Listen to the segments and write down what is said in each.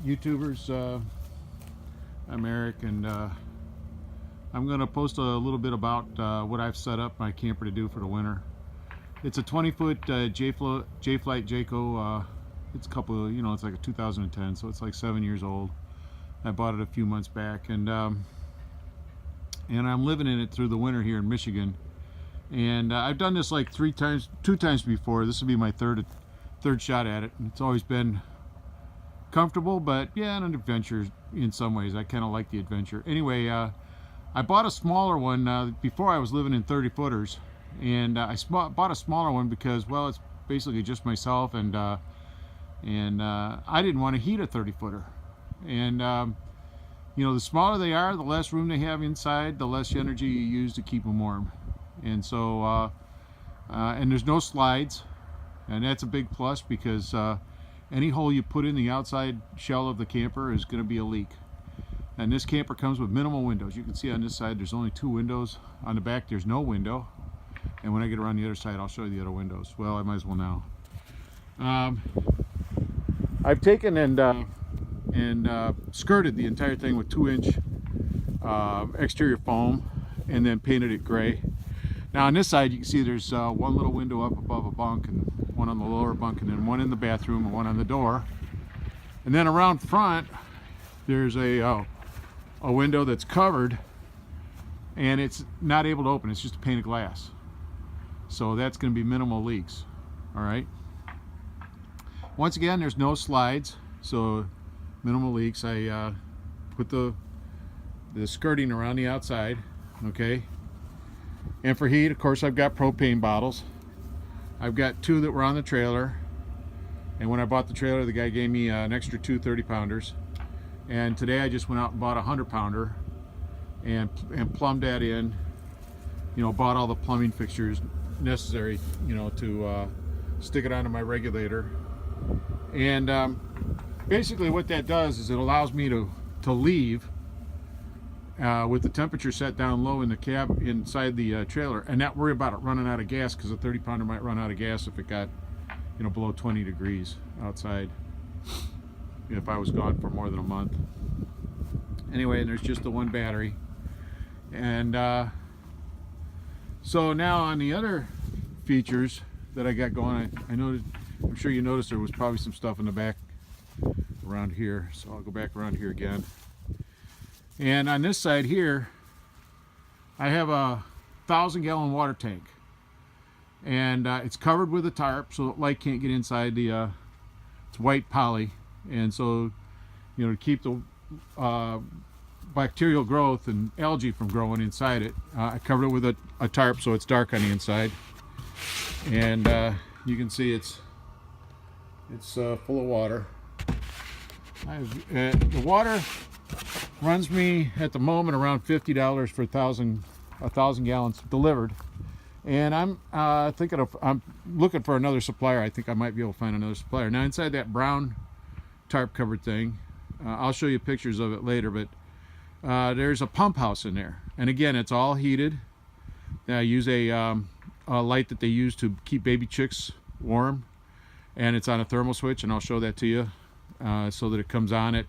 YouTubers. I'm Eric, and I'm going to post a little bit about what I've set up my camper to do for the winter. It's a 20-foot J-Flight Jayco. It's a couple, it's like a 2010, so it's like 7 years old. I bought it a few months back, and I'm living in it through the winter here in Michigan. And I've done this like two times before. This will be my third shot at it. It's always been comfortable, but yeah, an adventure in some ways. I kind of like the adventure. Anyway, I bought a smaller one before I was living in 30-footers, and I bought a smaller one because, well, it's basically just myself, and I didn't want to heat a 30-footer. And the smaller they are, the less room they have inside, the less energy you use to keep them warm. And so, and there's no slides, and that's a big plus because any hole you put in the outside shell of the camper is going to be a leak. And this camper comes with minimal windows. You can see on this side there's only 2 windows. On the back there's no window. And when I get around the other side, I'll show you the other windows. Well, I might as well now. I've taken and skirted the entire thing with 2-inch exterior foam, and then painted it gray. Now on this side you can see there's one little window up above a bunk, and one on the lower bunk, and then one in the bathroom and one on the door. And then around front there's a window that's covered, and it's not able to open. It's just a pane of glass, so that's going to be minimal leaks. All right, once again, there's no slides, so minimal leaks. I put the skirting around the outside. Okay, and for heat, of course, I've got propane bottles. I've got 2 that were on the trailer, and when I bought the trailer, the guy gave me an extra 2 30-pounders. And today I just went out and bought a 100-pounder and plumbed that in. Bought all the plumbing fixtures necessary, to stick it onto my regulator. And basically what that does is it allows me to leave with the temperature set down low in the cab inside the trailer, and not worry about it running out of gas, because a 30-pounder might run out of gas if it got below 20 degrees outside, if I was gone for more than a month. Anyway, and there's just the 1 battery. And so now on the other features that I got going, I'm sure you noticed there was probably some stuff in the back around here, so I'll go back around here again. And on this side here, I have a 1,000-gallon water tank, and it's covered with a tarp so light can't get inside the it's white poly, and so to keep the bacterial growth and algae from growing inside it, I covered it with a tarp so it's dark on the inside. And you can see it's full of water. The water runs me at the moment around $50 for 1,000 gallons delivered, and I'm looking for another supplier. I think I might be able to find another supplier. Now inside that brown tarp covered thing, I'll show you pictures of it later, but there's a pump house in there, and again, it's all heated. I use a light that they use to keep baby chicks warm, and it's on a thermal switch, and I'll show that to you, so that it comes on at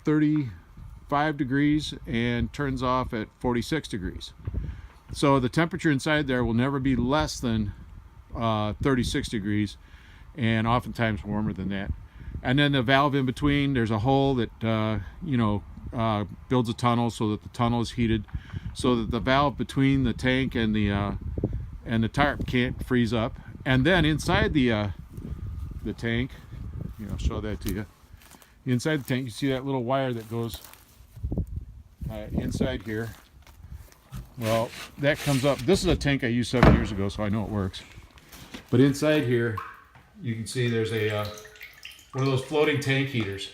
35 degrees and turns off at 46 degrees. So the temperature inside there will never be less than 36 degrees, and oftentimes warmer than that. And then the valve in between, there's a hole that builds a tunnel so that the tunnel is heated, so that the valve between the tank and the tarp can't freeze up. And then inside the tank, I'll show that to you. Inside the tank, you see that little wire that goes inside here. Well, that comes up. This is a tank I used 7 years ago, so I know it works. But inside here, you can see there's one of those floating tank heaters,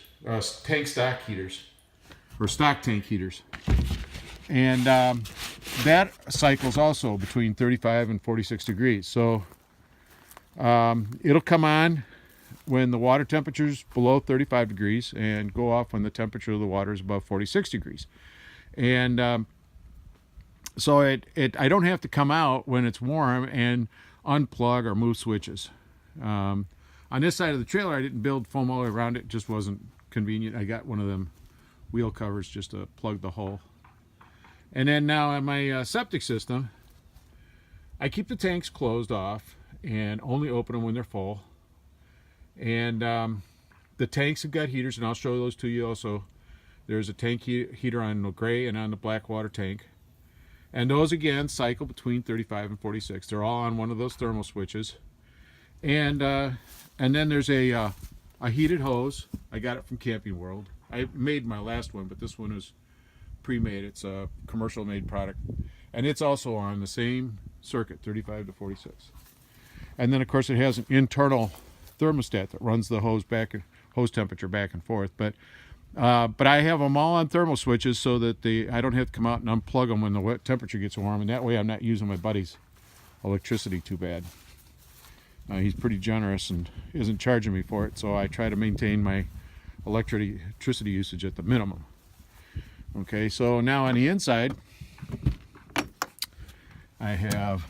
tank stock heaters, or stock tank heaters. And that cycles also between 35 and 46 degrees. So it'll come on when the water temperature is below 35 degrees and go off when the temperature of the water is above 46 degrees. And so I don't have to come out when it's warm and unplug or move switches. On this side of the trailer, I didn't build foam all the way around it. It just wasn't convenient. I got one of them wheel covers just to plug the hole. And then now on my septic system, I keep the tanks closed off and only open them when they're full. And the tanks have got heaters, and I'll show those to you also. There's a tank heater on the gray and on the black water tank. And those, again, cycle between 35 and 46. They're all on one of those thermal switches. And then there's a heated hose. I got it from Camping World. I made my last one, but this one is pre-made. It's a commercial made product. And it's also on the same circuit, 35 to 46. And then, of course, it has an internal thermostat that runs the hose temperature back and forth. But I have them all on thermal switches so that I don't have to come out and unplug them when the temperature gets warm, and that way I'm not using my buddy's electricity too bad. He's pretty generous and isn't charging me for it, so I try to maintain my electricity usage at the minimum. Okay, so now on the inside, I have,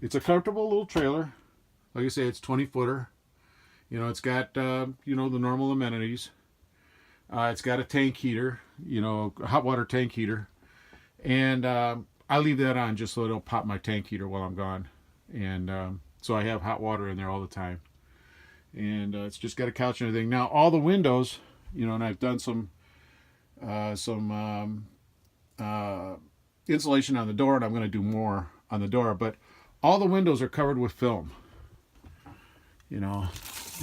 it's a comfortable little trailer. Like I say, it's 20-footer. It's got, the normal amenities. It's got a tank heater, a hot water tank heater. And I leave that on just so it'll pop my tank heater while I'm gone. And so I have hot water in there all the time. And it's just got a couch and everything. Now, all the windows, and I've done some insulation on the door, and I'm going to do more on the door. But all the windows are covered with film. They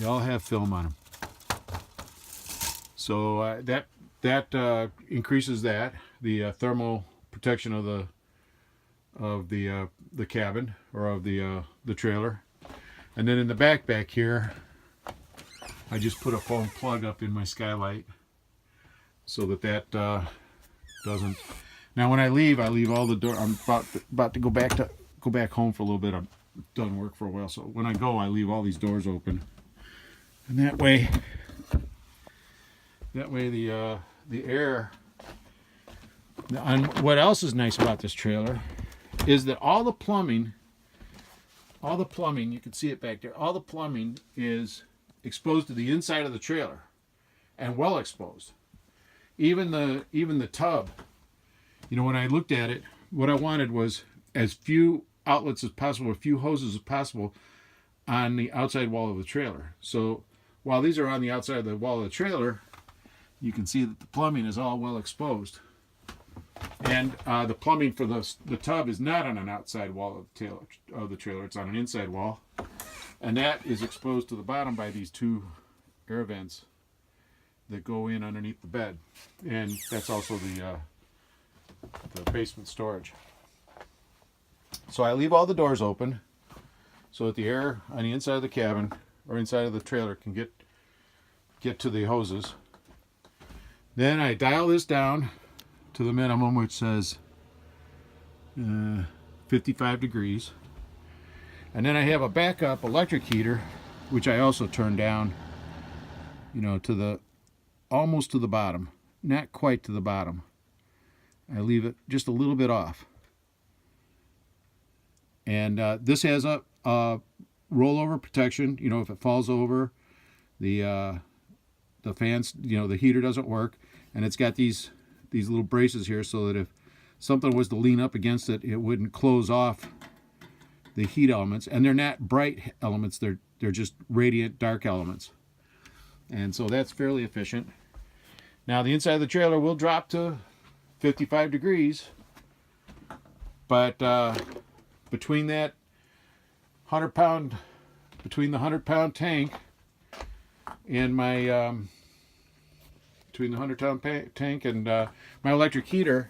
all have film on them. So that increases the thermal protection of the cabin or of the trailer. And then in the back here, I just put a foam plug up in my skylight so that doesn't. Now when I leave all the door. I'm about to go back home for a little bit. I'm done work for a while, so when I go, I leave all these doors open, and that way the air. And what else is nice about this trailer is that all the plumbing, you can see it back there, all the plumbing is exposed to the inside of the trailer, and well exposed. Even the tub. When I looked at it, what I wanted was as few outlets as possible, a few hoses as possible on the outside wall of the trailer. So while these are on the outside of the wall of the trailer, you can see that the plumbing is all well exposed. And the plumbing for the tub is not on an outside wall of the trailer. It's on an inside wall. And that is exposed to the bottom by these two air vents that go in underneath the bed. And that's also the basement storage. So I leave all the doors open so that the air on the inside of the cabin or inside of the trailer can get to the hoses. Then I dial this down to the minimum, which says 55 degrees. And then I have a backup electric heater, which I also turn down, to almost to the bottom, not quite to the bottom. I leave it just a little bit off. And this has a rollover protection. If it falls over, the fans, the heater doesn't work. And it's got these little braces here so that if something was to lean up against it, it wouldn't close off the heat elements. And they're not bright elements. They're just radiant dark elements. And so that's fairly efficient. Now the inside of the trailer will drop to 55 degrees. But between the 100-pound tank and my between the 100-pound tank and my electric heater,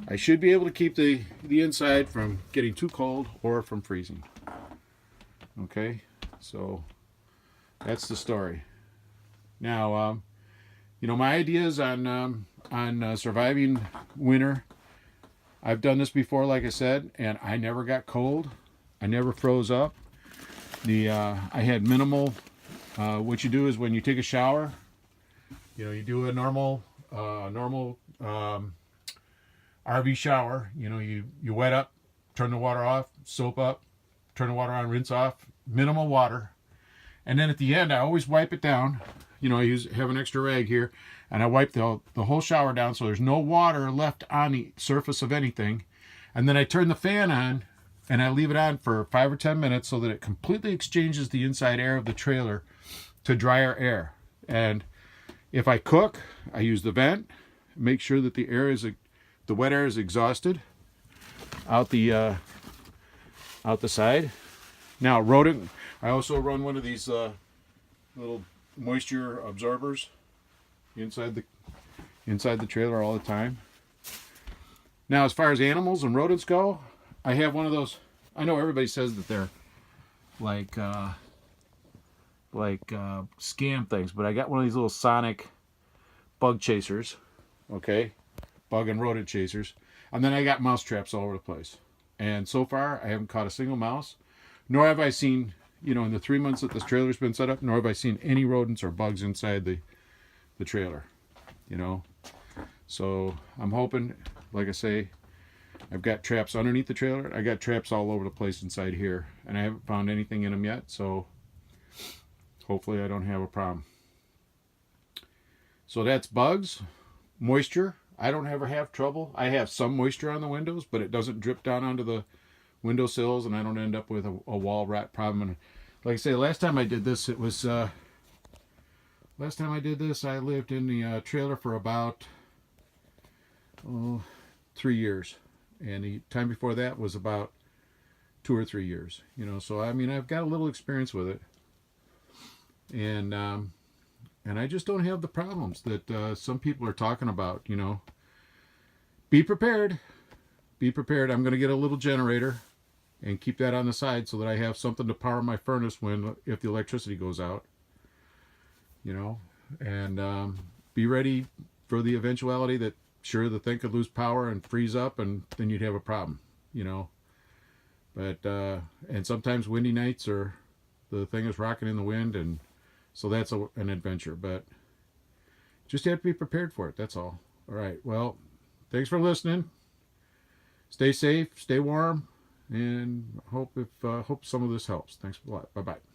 I should be able to keep the inside from getting too cold or from freezing. Okay, so that's the story. Now, my ideas on surviving winter. I've done this before, like I said, and I never got cold. I never froze up. I had minimal. What you do is when you take a shower, you do a normal RV shower. You wet up turn the water off, soap up, turn the water on, rinse off, minimal water. And then at the end, I always wipe it down. You know, I have an extra rag here, and I wipe the whole shower down so there's no water left on the surface of anything. And then I turn the fan on, and I leave it on for 5 or 10 minutes so that it completely exchanges the inside air of the trailer to drier air. And if I cook, I use the vent, make sure that the wet air is exhausted out the side. Now, rodent, I also run one of these little moisture absorbers inside the trailer all the time. Now, as far as animals and rodents go, I have one of those. I know everybody says that they're like scam things, but I got one of these little sonic bug chasers, okay, bug and rodent chasers, and then I got mouse traps all over the place. And so far, I haven't caught a single mouse, nor have I seen, you know, in the 3 months that this trailer's been set up, nor have I seen any rodents or bugs inside the trailer, you know. So I'm hoping, like I say, I've got traps underneath the trailer. I got traps all over the place inside here, and I haven't found anything in them yet, so hopefully I don't have a problem. So that's bugs. Moisture, I don't ever have trouble. I have some moisture on the windows, but it doesn't drip down onto the windowsills, and I don't end up with a wall rat problem. And like I say, last time I did this, I lived in the trailer for about 3 years, and the time before that was about 2 or 3 years, you know. So I mean, I've got a little experience with it, and I just don't have the problems that some people are talking about, you know. Be prepared. Be prepared. I'm going to get a little generator and keep that on the side so that I have something to power my furnace if the electricity goes out, you know. And be ready for the eventuality that, sure, the thing could lose power and freeze up, and then you'd have a problem, you know. But and sometimes windy nights, or the thing is rocking in the wind, and so that's an adventure. But just have to be prepared for it. That's all. All right. Well, thanks for listening. Stay safe, stay warm, and hope some of this helps. Thanks a lot. Bye bye.